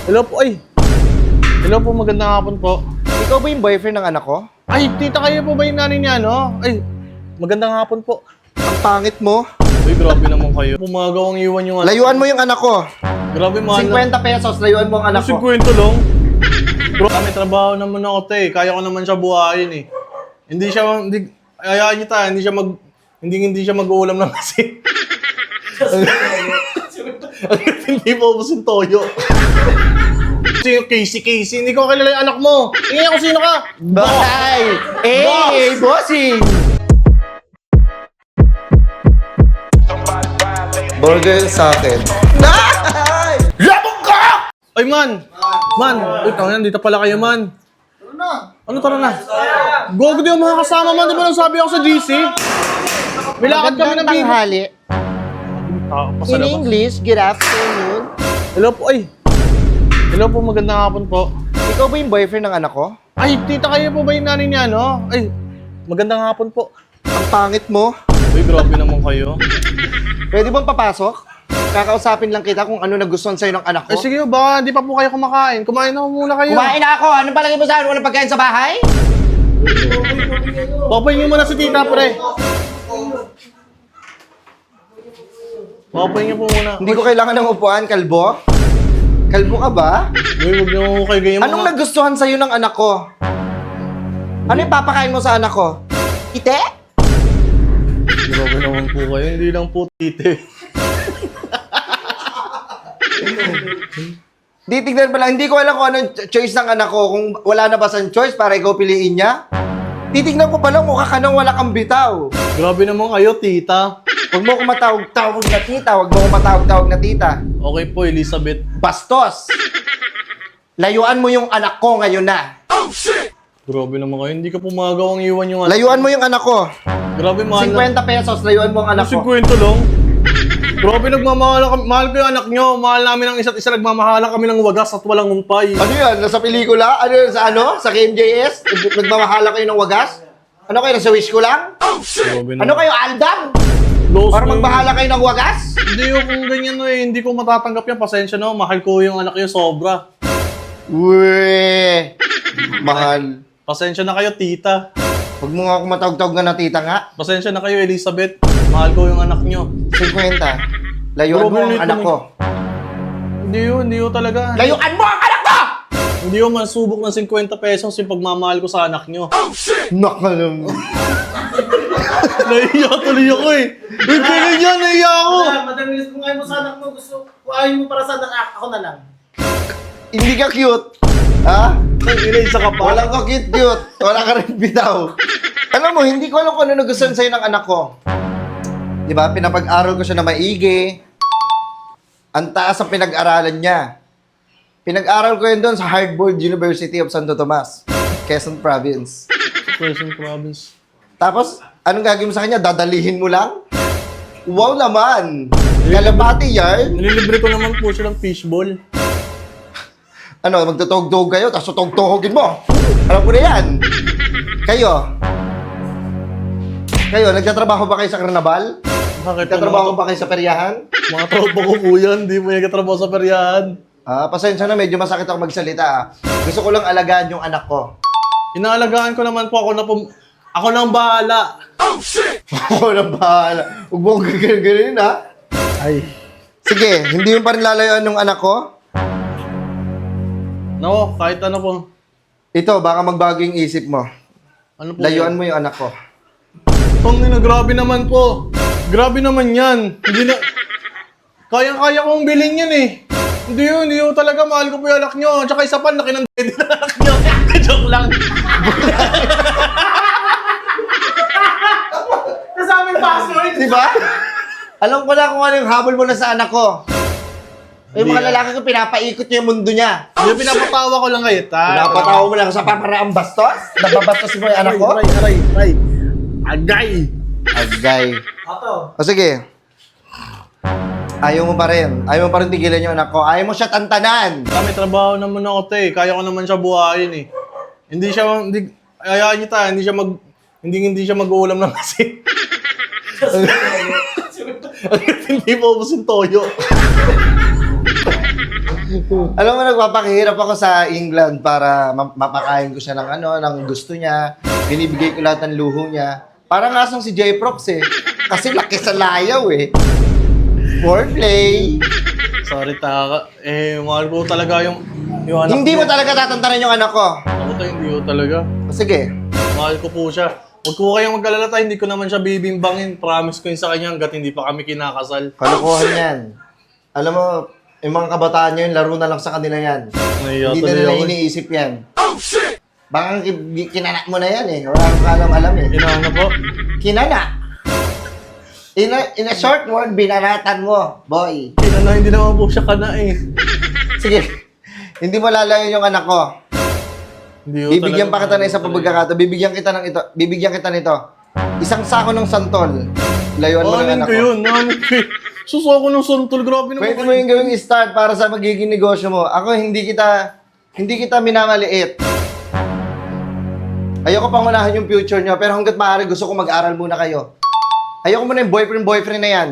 Hello po, ay. Hello po, magandang hapon po. Ikaw ba yung boyfriend ng anak ko? Ay, tita, kayo po ba yung nanay niya, no? Ay, magandang hapon po. Ang pangit mo. Ay, grabe naman kayo. Pumagaw ang iwan yung anak. Layuan mo yung anak ko. Grabe, mahal na. 50 pesos, layuan mo ang anak ko. 50 lang? Bro, may trabaho naman ako, te. Kaya ko naman siya buhayin, eh. Hindi siya, ayaan niyo tayo, hindi siya mag-uulam ng kasi. Hindi po ubos yung toyo. Sino Casey, hindi ko kilala yung anak mo. Tingnan ko sino ka. Bye! Boss! Bossing! Burger sa akin. Ay! Labog ka! Ay, man! Man! Uy, tangan, dito pala kayo, man. Ano tara na? Gogo di yung mga kasama, man. Di ba nang sabi ako sa GC? May lakad kami ng bibi. tanghali. Pasalabas. In English, good afternoon. Hello po, ay. Hello po, magandang hapon po. Ikaw ba yung boyfriend ng anak ko? Ay, tita, kayo po ba yung nanay niya, no? Ay, magandang hapon po. Ang pangit mo. Uy, grabe naman kayo. Pwede bang papasok? Kakausapin lang kita kung ano nagustuhan sa'yo ng anak ko. Ay, sige, baka hindi pa po kayo kumakain. Kumain na muna kayo. Kumain na ako! Anong palagay mo sa akin? Walang pagkain sa bahay? Papahingin mo na si tita, pre. Papahingin po muna. Hindi ko kailangan ng upuan, kalbo. Kalbo ka ba? Uy, huwag niyo kayo ganyan Anong nagustuhan sa'yo ng anak ko? Ano yung papakain mo sa anak ko? Ite? Grabe naman po kayo. Hindi lang po tite. Titignan pa lang, hindi ko alam kung anong choice ng anak ko. Kung wala na ba siyang choice para ikaw piliin niya. Titignan ko pa lang, mukha ka nang wala kang bitaw. Grabe naman kayo, tita. Huwag mo ko matawag-tawag na tita. Huwag mo ko matawag-tawag na tita. Okay po, Elizabeth. Bastos! Layuan mo yung anak ko ngayon na. Grabe naman kayo. Hindi ka pumagaw ang iwan yung anak. Layuan mo yung anak ko. Grabe, mahal na. 50 pesos, layuan mo ang anak ko. 50 lang? Grabe, nagmamahalan kami. Mahal ko yung anak nyo. Mahal namin ang isa't isa. Nagmamahalan kami ng wagas at walang humpay. Ano yan? Nasa pelikula? Ano yun? Sa ano? Sa KMJS? Nagmamahala kayo ng wagas? Ano kayo? Nasa wish ko lang? Grabe naman. Ano kayo? Aldam? Lost Para na yun. magbahala kayo ng wagas? Hindi yung kung ganyan no eh. Hindi ko matatanggap yan. Pasensya na. Mahal ko yung anak nyo sobra. Uwe! Mahal. Pasensya na kayo, tita. Huwag mo nga ako matawag-tawag nga na tita nga. Pasensya na kayo, Elizabeth. Mahal ko yung anak nyo. 50. Layuan mo ang Grabe, anak ko. Hindi yun talaga. Layuan mo ang anak ko! Hindi yun masubok ng 50 pesos yung pagmamahal ko sa anak nyo. Nakalam. Nahiya tuloy ako eh. Uy, kailan yan? Nahiya ako. Madamis kung ayaw mo sa anak mo, gusto kuhain mo para sa anak, ako na lang. Hindi ka cute. Ha? Ay, isa ka pa. Walang ka cute. Wala ka rin bitaw. Alam mo, hindi ko alam kung ano nagustuhan sa'yo ng anak ko. Di ba? Pinapag-aral ko siya na maigi. Ang taas ang pinag-aralan niya. Pinag-aral ko yun doon sa Harvard University of Santo Tomas, Quezon Province. Quezon Province. Tapos, anong gagawin mo sa kanya? Dadalihin mo lang? Wow naman! Kalapati yard? Nililibre ko naman po siya ng fishball. Ano, magtutog-tog kayo, tapos tutog-togin mo. Alam ko na yan. Kayo, nagtatrabaho ba kayo sa karnaval? Bakit? Nagtatrabaho ba kayo sa peryahan? Mga tropa ko po yan. Hindi mo yung katrabaho sa peryahan. Pasensya na, medyo masakit ako magsalita. Gusto ko lang alagaan yung anak ko. Inaalagaan ko naman po. Ako nang bahala. Ako na bahala. Huwag mo kong gagawin, ha? Ay. Sige, hindi mo pa rin lalayuan yung anak ko? Nako, kahit ano po. Ito, baka magbago yung isip mo. Ano po Layuan yan? mo yung anak ko. Tangina, grabe naman po. Grabe naman yan. Hindi na... Kayang-kaya kong bilhin yan eh. Hindi yun talaga. Mahal ko po yung anak nyo. Tsaka isa pa, laki ng dede ng anak nyo. Joke lang. Kasaming password! Di ba? Alam ko na kung ano yung habol mo na sa anak ko. Yung mga lalaki ko, pinapaikot niya yung mundo niya. Hindi, pinapatawa ko lang kayo, ta. Pinapatawa mo lang sa paparaang bastos? Nababastos mo yung anak ko? Aray. Agay. Agay. Ato. O sige. Ayaw mo pa rin. Ayaw mo pa rin tigilan yung anak ko. Ayaw mo siya tantanan. May trabaho naman ako, te. Kaya ko naman siya buhayin eh. Ayaan niyo tayo, hindi siya mag-uulam ng kasi. Hindi po ubos yung toyo. Alam mo, nagpapakihirap ako sa England para mapakain ko siya ng ng gusto niya. Binibigay ko lahat ng luho niya. Parang asang si J-Prox eh. Kasi laki sa layaw eh. Foreplay. Sorry, Taka. Mahal ko talaga yung anak Hindi mo niya. talaga tatantanan yung anak ko. Ako tayo, hindi ko talaga. Sige. Mahal ko po siya. Huwag ko kayong mag-alala tayo, hindi ko naman siya bibimbangin. Promise ko yun sa kanya hanggat hindi pa kami kinakasal. Kalokohan yan. Alam mo, yung mga kabataan nyo, laro na lang sa kanila yan. Nahiya Hindi na tuloy nila ako. iniisip yan. Baka kinanak mo na yan eh. Wala kang alam eh. Inaano po? Kinana. In a short word, binaratan mo, boy. Kinana, hindi naman po siya kana eh. Sige. Hindi mo lalayo yung anak ko. Hindi ko Bibigyan pa talaga- kita ng isang pagkakataon. Bibigyan kita nito. Isang sako ng santol. Layuan mo ng Anin anak ko ko. yun, anin ko yun. Suso ko ng santol, grabe naman. Pwede mo yung gawing start para sa magiging negosyo mo. Ako, hindi kita minamaliit. Ayoko pangunahan yung future nyo, pero hanggat maaari gusto ko mag-aral muna kayo. Ayoko muna yung boyfriend na yan.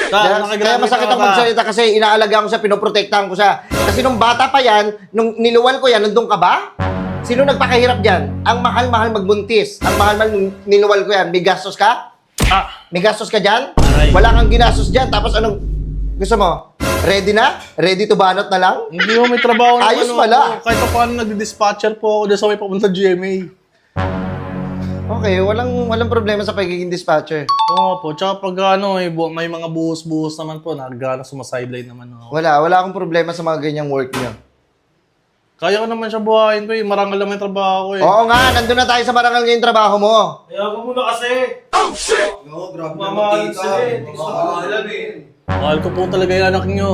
Kaya masakit ang magsalita kasi inaalagaan ko siya, pinoprotektahan ko siya. Kasi nung bata pa yan, nung niluwal ko yan, nandun ka ba? Sino nagpakahirap dyan? Ang mahal-mahal magbuntis. Ang mahal-mahal nung niluwal ko yan. May gastos ka? May gastos ka dyan? Aray. Wala kang ginastos dyan. Tapos anong gusto mo? Ready na? Ready to banot na lang? Hindi mo may trabaho naman. Ayos pala. Ako. Kahit pa paano nagdi-dispatcher po ako dyan sa may papunta GMA. Okay, walang problema sa pagiging dispatcher. Oo po, tsaka pag may mga buhos-buhos naman po, sumasideline naman ako. Wala akong problema sa mga ganyang work niyo. Kaya ko naman siya buhayin ko eh, marangal naman yung trabaho ko eh. Oo nga, nandun na tayo sa marangal ngayong trabaho mo. Kaya ko muna kasi. No, grabe Mamahal naman, sila eh. tita. Mamahalan eh. Mahal ko po talaga yung anak nyo.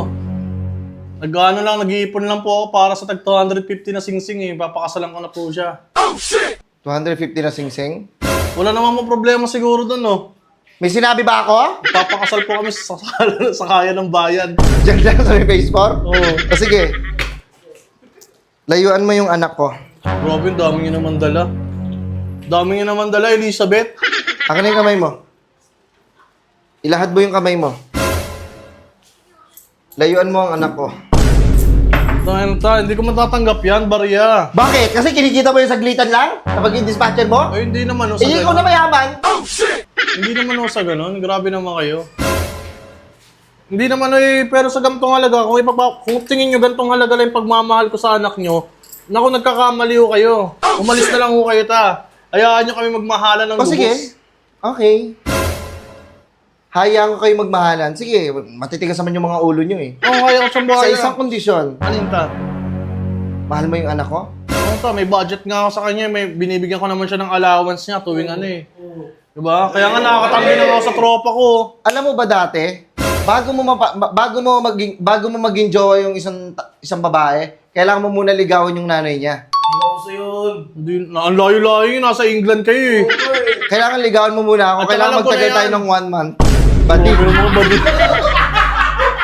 Nag-iipon lang po ako para sa tag 250 na singsing eh, papakasalan ko na po siya. 250 na singsing. Wala naman mo problema siguro dun no. May sinabi ba ako? Papakasal po kami sa kaya ng bayan. Diyan lang sa may face for? Oo. O sige. Layuan mo yung anak ko. Grabe, dami nyo naman dala. Dami nyo naman dala, Elizabeth. Akin na yung kamay mo. Ilahad mo yung kamay mo. Layuan mo ang anak ko. Hindi ko matatanggap yan, Barya. Bakit? Kasi kinikita mo yung saglitan lang? Kapag yung dispatcher mo? Ay, hindi naman o sa Eh, ikaw na ganon. mayaman. Hindi naman o sa ganon. Grabe naman kayo. Hindi naman pero sa gantong halaga, kung tingin nyo gantong halaga lang yung pagmamahal ko sa anak nyo, naku, nagkakamali ho kayo. Umalis na lang ho kayo ta. Hayaan nyo kami magmahalan ng O lubos. sige. Okay. Hayaan ko kayo magmahalan. Sige, matitigas naman yung mga ulo nyo eh. Oo, kaya ko siyang Sa buhay isang kondisyon, Anin ta? mahal mo yung anak ko? Oo ta, may budget nga ako sa kanya. May binibigyan ko naman siya ng allowance niya tuwing Diba? Kaya nga nakakatambi na ako sa tropa ko. Alam mo ba dati, bago mo maging jowa yung isang babae, kailangan mo muna ligawan yung nanay niya. Hindi na uso yun. Hindi, ang layo-layo yun. Nasa England kayo eh. Kailangan ligawan mo muna ako. At saka Kailangan alam ko na magtagal yan. tayo ng 1 month. Badi. Grabe naman, buddy.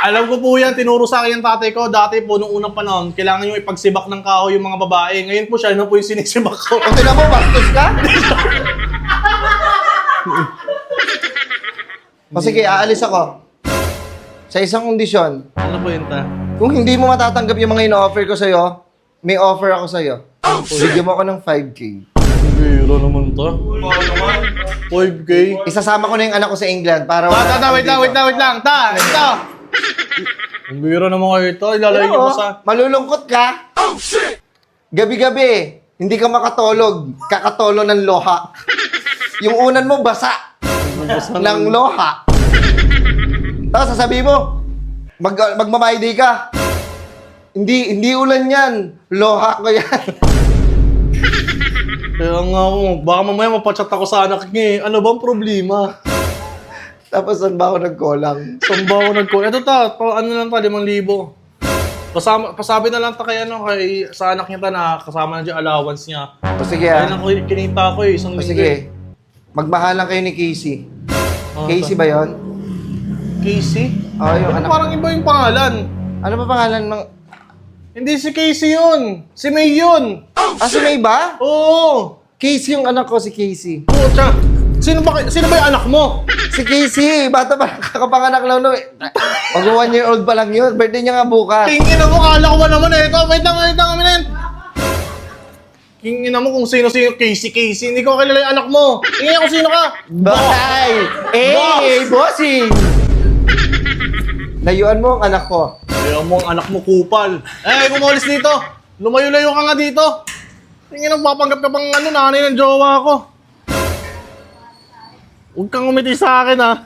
Alam ko po yan, tinuro sa akin yung tatay ko. Dati po, nung unang panahon, kailangan yung ipagsibak ng kahoy yung mga babae. Ngayon po siya, ano po yung sinisibak ko. O tinan mo, bastos ka? O sige, aalis ako. Sa isang kondisyon, Ano po yun ta? kung hindi mo matatanggap yung mga ino-offer ko sa'yo, may offer ako sa'yo. Bigyan mo ako ng 5K. Biro naman ta. 5K. Isasama ko na yung anak ko sa England para... Wait lang. Ta, ito. Ang biro naman kayo ito. Ilalagay niyo Ano? ko sa... Malulungkot ka? Gabi-gabi, hindi ka makatulog. Kakatolo ng loha. Yung unan mo, basa ng loha. Tapos sasabihin mo, magmamayday ka. Hindi ulan yan. Loha ko yan. Kaya nga ako, baka mamaya mapachat ako sa anak niya eh. Ano bang problema? Tapos saan ba ako nagkulang? Saan ba ako nag-call? Ito ta, ano lang ta, 5,000. Pasabi na lang ta kay sa anak niya ta na kasama na dyan allowance niya. O sige Kaya lang ah. kinita ko eh, isang O linggo. sige. Magmahalan kayo ni Casey. Ah, Casey ba yon? Casey? Oo, yung Ano anak. parang iba yung pangalan? Ano ba pangalan ng... Hindi si Casey yun. Si May yun. Ah, si May ba? Oo. Casey yung anak ko, si Casey. Pucha. Sino ba yung anak mo? Si Casey, bata pa, kakapanganak lang no. Pag 1 year old pa lang yun, birthday niya nga bukas. Tingin mo, kala ko ba naman eh. Ito, wait lang, kami na yan. Tingin mo kung sino-sino, Casey. Hindi ko kilala yung anak mo. Tingin kung sino ka. Bye! Eh, bossing! Layuan mo ang anak ko. Ayaw mo ang anak mo, kupal. Kumalis dito. Lumayo-layo ka nga dito. Tingin mo, papanggap ka pang nanay ng jowa ko. Huwag kang umiti sa akin, ha.